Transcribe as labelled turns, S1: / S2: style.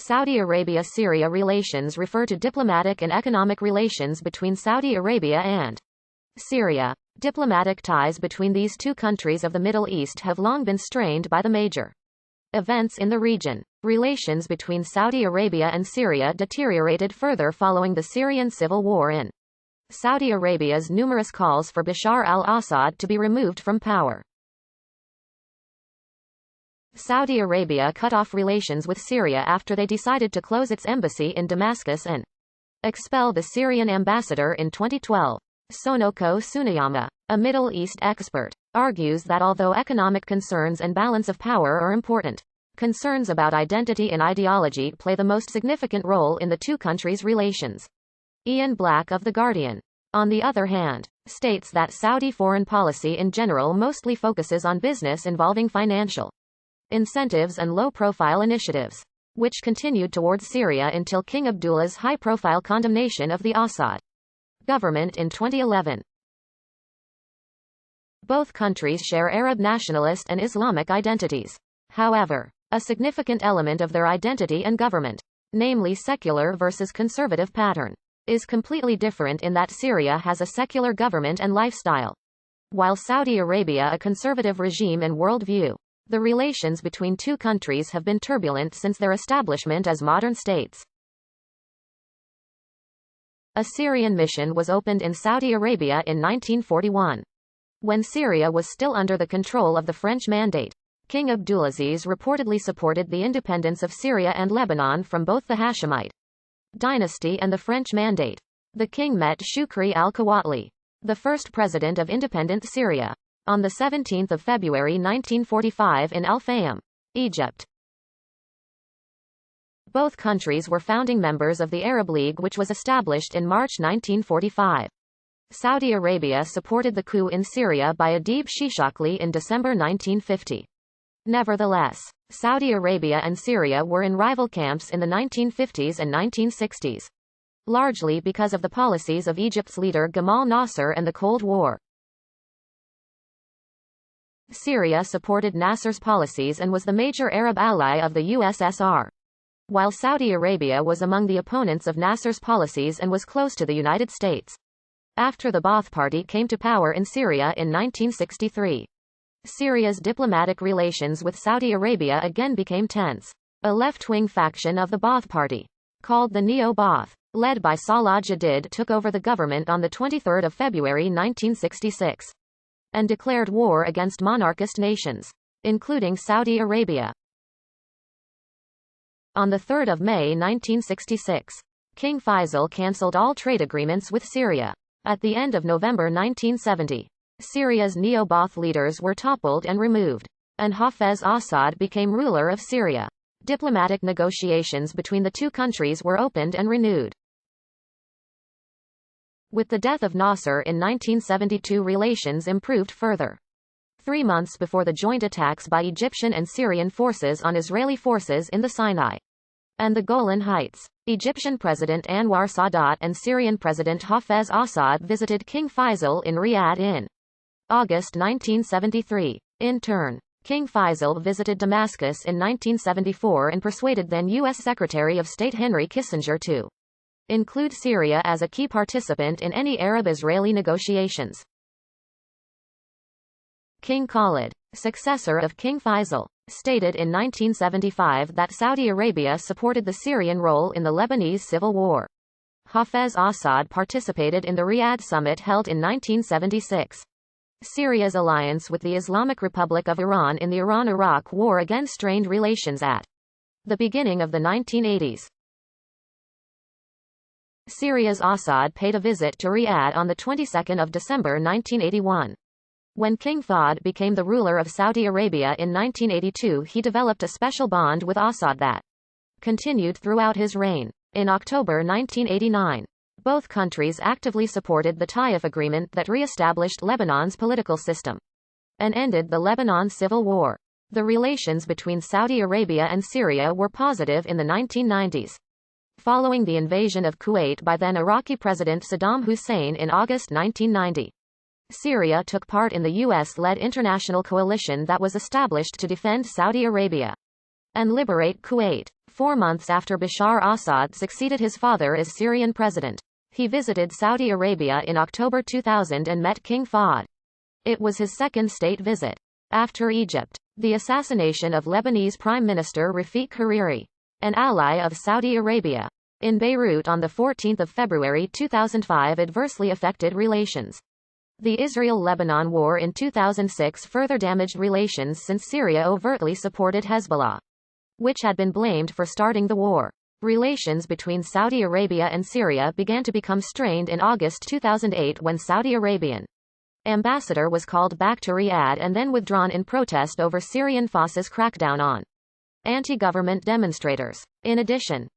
S1: Saudi Arabia-Syria relations refer to diplomatic and economic relations between Saudi Arabia and Syria. Diplomatic ties between these two countries of the Middle East have long been strained by the major events in the region. Relations between Saudi Arabia and Syria deteriorated further following the Syrian civil war in Saudi Arabia's numerous calls for Bashar al-Assad to be removed from power. Saudi Arabia cut off relations with Syria after they decided to close its embassy in Damascus and expel the Syrian ambassador in 2012. Sonoko Tsuneyama, a Middle East expert, argues that although economic concerns and balance of power are important, concerns about identity and ideology play the most significant role in the two countries' relations. Ian Black of The Guardian, on the other hand, states that Saudi foreign policy in general mostly focuses on business involving financial incentives and low-profile initiatives, which continued towards Syria until King Abdullah's high-profile condemnation of the Assad government in 2011. Both countries share Arab nationalist and Islamic identities. However, a significant element of their identity and government, namely secular versus conservative pattern, is completely different in that Syria has a secular government and lifestyle, while Saudi Arabia a conservative regime and worldview. The relations between two countries have been turbulent since their establishment as modern states. A Syrian mission was opened in Saudi Arabia in 1941. When Syria was still under the control of the French Mandate, King Abdulaziz reportedly supported the independence of Syria and Lebanon from both the Hashemite dynasty and the French Mandate. The king met Shukri al-Quwatli, the first president of independent Syria, on 17 February 1945 in Al-Fayum, Egypt. Both countries were founding members of the Arab League, which was established in March 1945. Saudi Arabia supported the coup in Syria by Adib Shishakli in December 1950. Nevertheless, Saudi Arabia and Syria were in rival camps in the 1950s and 1960s, largely because of the policies of Egypt's leader Gamal Nasser and the Cold War. Syria supported Nasser's policies and was the major Arab ally of the USSR, while Saudi Arabia was among the opponents of Nasser's policies and was close to the United States. After the Ba'ath Party came to power in Syria in 1963, Syria's diplomatic relations with Saudi Arabia again became tense. A left-wing faction of the Ba'ath Party, called the Neo-Ba'ath, led by Salah Jadid, took over the government on 23 February 1966 and declared war against monarchist nations, including Saudi Arabia. On 3 May 1966, King Faisal cancelled all trade agreements with Syria. At the end of November 1970, Syria's neo-Ba'ath leaders were toppled and removed, and Hafez Assad became ruler of Syria. Diplomatic negotiations between the two countries were opened and renewed. With the death of Nasser in 1972, relations improved further. 3 months before the joint attacks by Egyptian and Syrian forces on Israeli forces in the Sinai and the Golan Heights, Egyptian President Anwar Sadat and Syrian President Hafez Assad visited King Faisal in Riyadh in August 1973. In turn, King Faisal visited Damascus in 1974 and persuaded then U.S. Secretary of State Henry Kissinger to include Syria as a key participant in any Arab-Israeli negotiations. King Khalid, successor of King Faisal, stated in 1975 that Saudi Arabia supported the Syrian role in the Lebanese civil war. Hafez Assad participated in the Riyadh summit held in 1976. Syria's alliance with the Islamic Republic of Iran in the Iran-Iraq War again strained relations at the beginning of the 1980s. Syria's Assad paid a visit to Riyadh on the 22nd of December 1981. When King Fahd became the ruler of Saudi Arabia in 1982, he developed a special bond with Assad that continued throughout his reign. In October 1989, both countries actively supported the Taif Agreement that re-established Lebanon's political system and ended the Lebanon Civil War. The relations between Saudi Arabia and Syria were positive in the 1990s. Following the invasion of Kuwait by then Iraqi President Saddam Hussein in August 1990, Syria took part in the U.S.-led international coalition that was established to defend Saudi Arabia and liberate Kuwait. 4 months after Bashar Assad succeeded his father as Syrian president. He visited Saudi Arabia in October 2000 and met King Fahd. It was his second state visit. After Egypt, the assassination of Lebanese Prime Minister Rafiq Hariri, an ally of Saudi Arabia, in Beirut on 14 February 2005 adversely affected relations. The Israel-Lebanon war in 2006 further damaged relations since Syria overtly supported Hezbollah, which had been blamed for starting the war. Relations between Saudi Arabia and Syria began to become strained in August 2008 when Saudi Arabian ambassador was called back to Riyadh and then withdrawn in protest over Syrian forces' crackdown on anti-government demonstrators. In addition,